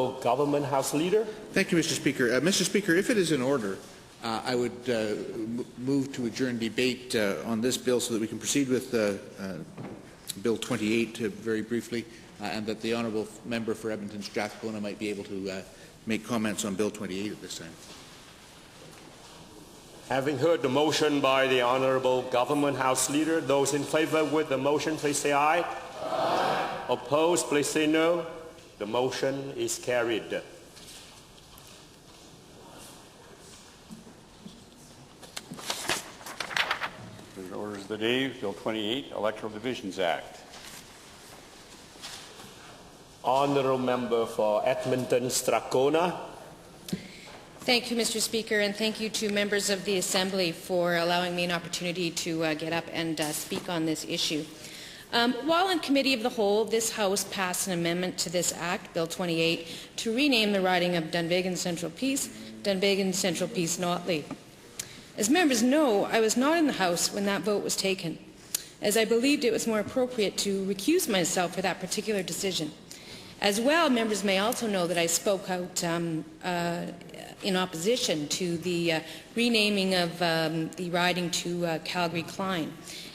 Government House Leader. Thank you, Mr. Speaker. Mr. Speaker, if it is in order, I would move to adjourn debate on this bill so that we can proceed with Bill 28 very briefly, and that the honourable member for Edmonton Strathcona might be able to make comments on Bill 28 at this time. Having heard the motion by the Honourable Government House Leader, those in favour with the motion, please say aye. Aye. Opposed, please say no. The motion is carried. The orders of the day, Bill 28, Electoral Divisions Act. Honourable Member for Edmonton Strathcona. Thank you, Mr. Speaker, and thank you to members of the Assembly for allowing me an opportunity to get up and speak on this issue. While in Committee of the Whole, this House passed an amendment to this Act, Bill 28, to rename the riding of Dunvegan-Central Peace-Notley. As members know, I was not in the House when that vote was taken, as I believed it was more appropriate to recuse myself for that particular decision. As well, members may also know that I spoke out in opposition to the renaming of the riding to Calgary-Klein.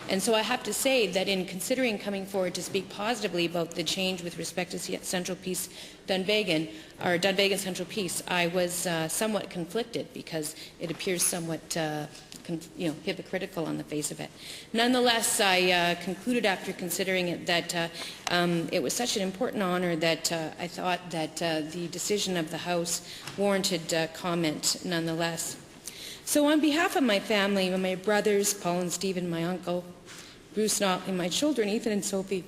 And so I have to say that in considering coming forward to speak positively about the change with respect to Central Peace Dunvegan, or Dunvegan-Central Peace, I was somewhat conflicted because it appears somewhat hypocritical on the face of it. Nonetheless, I concluded after considering it that it was such an important honour that I thought that the decision of the House warranted comment nonetheless. So on behalf of my family, my brothers, Paul and Stephen, my uncle, Bruce Notley, my children, Ethan and Sophie,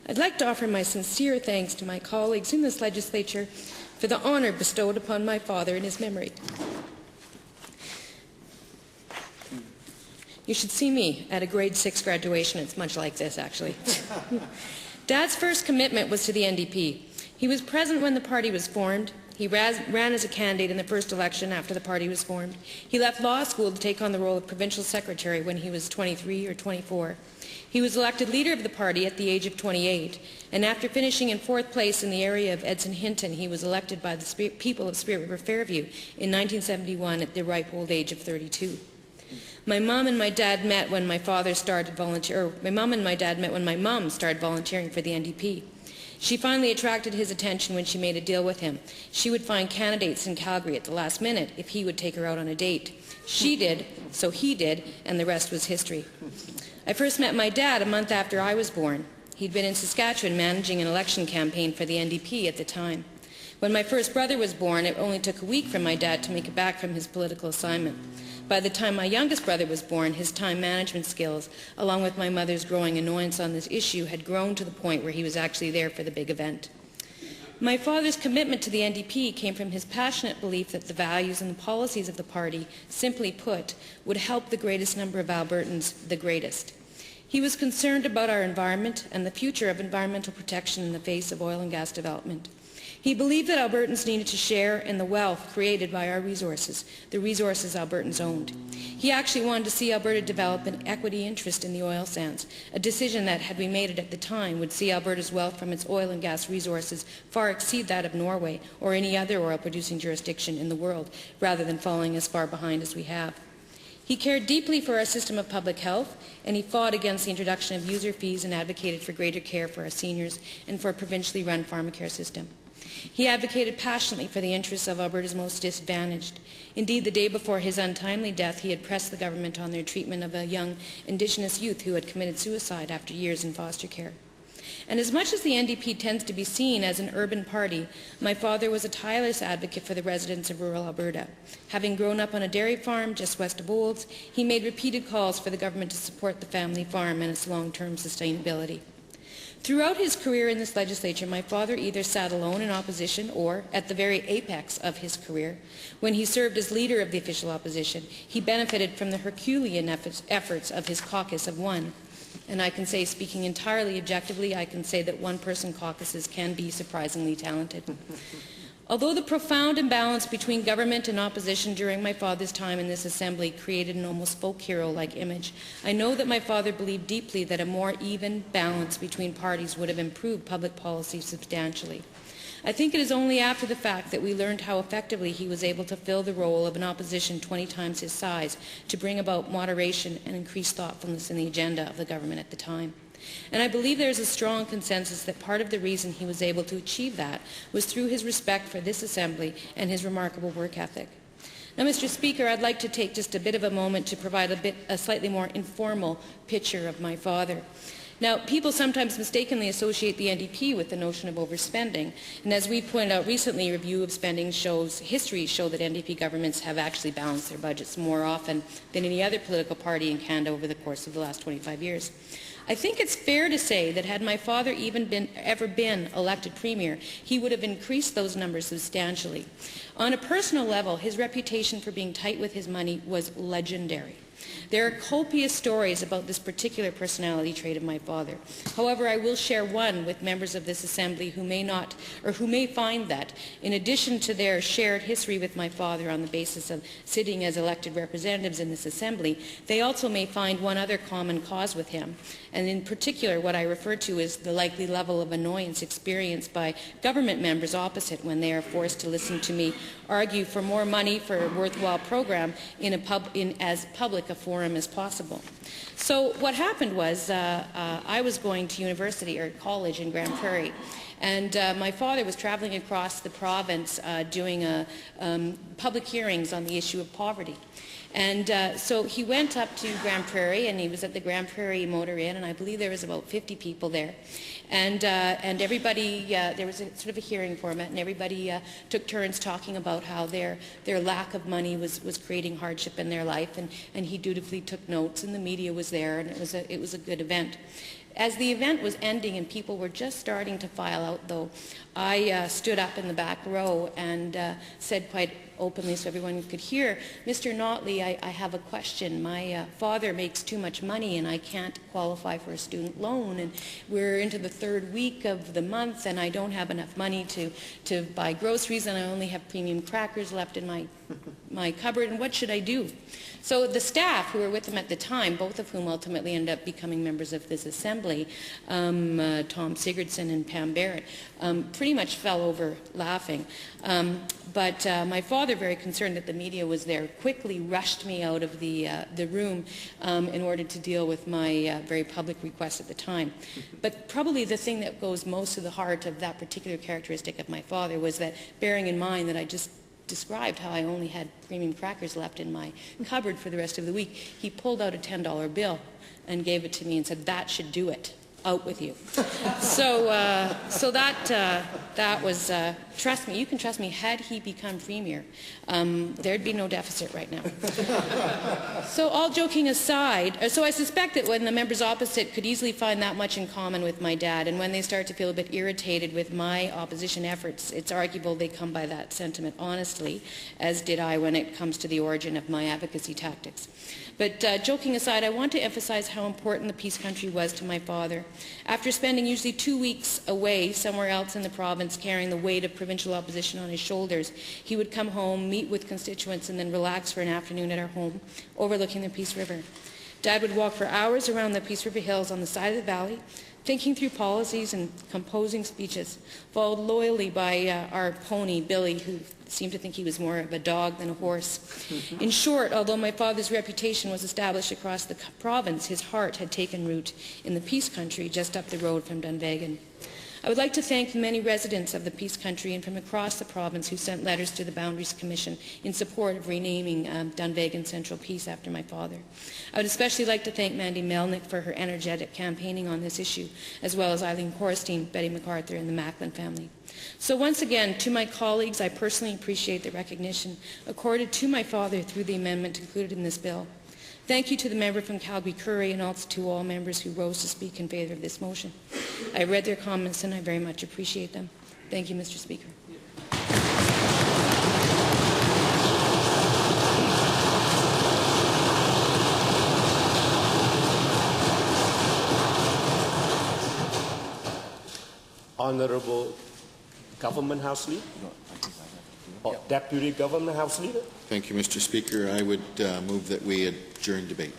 I'd like to offer my sincere thanks to my colleagues in this legislature for the honour bestowed upon my father in his memory. You should see me at a grade 6 graduation. It's much like this, actually. Dad's first commitment was to the NDP. He was present when the party was formed. He ran as a candidate in the first election after the party was formed. He left law school to take on the role of provincial secretary when he was 23 or 24. He was elected leader of the party at the age of 28, and after finishing in 4th place in the area of Edson-Hinton, he was elected by the people of Spirit River Fairview in 1971 at the ripe old age of 32. My mom and my dad met when my mom started volunteering for the NDP. She finally attracted his attention when she made a deal with him. She would find candidates in Calgary at the last minute if he would take her out on a date. She did, so he did, and the rest was history. I first met my dad a month after I was born. He'd been in Saskatchewan managing an election campaign for the NDP at the time. When my first brother was born, it only took a week for my dad to make it back from his political assignment. By the time my youngest brother was born, his time management skills, along with my mother's growing annoyance on this issue, had grown to the point where he was actually there for the big event. My father's commitment to the NDP came from his passionate belief that the values and the policies of the party, simply put, would help the greatest number of Albertans the greatest. He was concerned about our environment and the future of environmental protection in the face of oil and gas development. He believed that Albertans needed to share in the wealth created by our resources, the resources Albertans owned. He actually wanted to see Alberta develop an equity interest in the oil sands, a decision that, had we made it at the time, would see Alberta's wealth from its oil and gas resources far exceed that of Norway or any other oil-producing jurisdiction in the world, rather than falling as far behind as we have. He cared deeply for our system of public health, and he fought against the introduction of user fees and advocated for greater care for our seniors and for a provincially run pharmacare system. He advocated passionately for the interests of Alberta's most disadvantaged. Indeed, the day before his untimely death, he had pressed the government on their treatment of a young Indigenous youth who had committed suicide after years in foster care. And as much as the NDP tends to be seen as an urban party, my father was a tireless advocate for the residents of rural Alberta. Having grown up on a dairy farm just west of Olds, he made repeated calls for the government to support the family farm and its long-term sustainability. Throughout his career in this legislature, my father either sat alone in opposition or, at the very apex of his career, when he served as leader of the official opposition, he benefited from the Herculean efforts of his caucus of one. And I can say, speaking entirely objectively, I can say that one-person caucuses can be surprisingly talented. Although the profound imbalance between government and opposition during my father's time in this assembly created an almost folk hero-like image, I know that my father believed deeply that a more even balance between parties would have improved public policy substantially. I think it is only after the fact that we learned how effectively he was able to fill the role of an opposition 20 times his size to bring about moderation and increased thoughtfulness in the agenda of the government at the time. And I believe there is a strong consensus that part of the reason he was able to achieve that was through his respect for this Assembly and his remarkable work ethic. Now, Mr. Speaker, I'd like to take just a bit of a moment to provide a slightly more informal picture of my father. Now, people sometimes mistakenly associate the NDP with the notion of overspending, and as we pointed out recently, a review of spending history show that NDP governments have actually balanced their budgets more often than any other political party in Canada over the course of the last 25 years. I think it's fair to say that had my father ever been elected Premier, he would have increased those numbers substantially. On a personal level, his reputation for being tight with his money was legendary. There are copious stories about this particular personality trait of my father. However, I will share one with members of this Assembly who may find that, in addition to their shared history with my father on the basis of sitting as elected representatives in this Assembly, they also may find one other common cause with him. And in particular, what I refer to is the likely level of annoyance experienced by government members opposite when they are forced to listen to me argue for more money for a worthwhile program in as public a forum as possible. So what happened was I was going to university or college in Grande Prairie, and my father was traveling across the province doing public hearings on the issue of poverty. And so he went up to Grande Prairie, and he was at the Grande Prairie Motor Inn, and I believe there was about 50 people there. And everybody, there was sort of a hearing format, and everybody took turns talking about how their lack of money was creating hardship in their life, and he dutifully took notes, and the media was there, and it was a good event. As the event was ending and people were just starting to file out, though, I stood up in the back row and said quite openly so everyone could hear, "Mr. Notley, I have a question. My father makes too much money and I can't qualify for a student loan, and we're into the third week of the month and I don't have enough money to buy groceries, and I only have premium crackers left in my cupboard, and what should I do?" So the staff who were with him at the time, both of whom ultimately ended up becoming members of this Assembly, Tom Sigurdsson and Pam Barrett, pretty much fell over laughing. But my father, very concerned that the media was there, quickly rushed me out of the room in order to deal with my very public request at the time. But probably the thing that goes most to the heart of that particular characteristic of my father was that, bearing in mind that I just described how I only had premium crackers left in my cupboard for the rest of the week, he pulled out a $10 bill and gave it to me and said, "That should do it. Out with you." So that was, trust me, you can trust me, had he become Premier, there'd be no deficit right now. So all joking aside, so I suspect that when the members opposite could easily find that much in common with my dad, and when they start to feel a bit irritated with my opposition efforts, it's arguable they come by that sentiment honestly, as did I when it comes to the origin of my advocacy tactics. But joking aside, I want to emphasize how important the Peace Country was to my father. After spending usually 2 weeks away somewhere else in the province carrying the weight of provincial opposition on his shoulders, he would come home, meet with constituents, and then relax for an afternoon at our home overlooking the Peace River. Dad would walk for hours around the Peace River Hills on the side of the valley, thinking through policies and composing speeches, followed loyally by our pony, Billy, who seemed to think he was more of a dog than a horse. In short, although my father's reputation was established across the province, his heart had taken root in the Peace Country just up the road from Dunvegan. I would like to thank the many residents of the Peace Country and from across the province who sent letters to the Boundaries Commission in support of renaming Dunvegan-Central Peace after my father. I would especially like to thank Mandy Melnick for her energetic campaigning on this issue, as well as Eileen Korstein, Betty MacArthur, and the Macklin family. So once again, to my colleagues, I personally appreciate the recognition accorded to my father through the amendment included in this bill. Thank you to the member from Calgary-Curry and also to all members who rose to speak in favour of this motion. I read their comments and I very much appreciate them. Thank you, Mr. Speaker. Honorable Government House Leader? Or Deputy Government House Leader? Thank you, Mr. Speaker. I would move that we adjourn debate.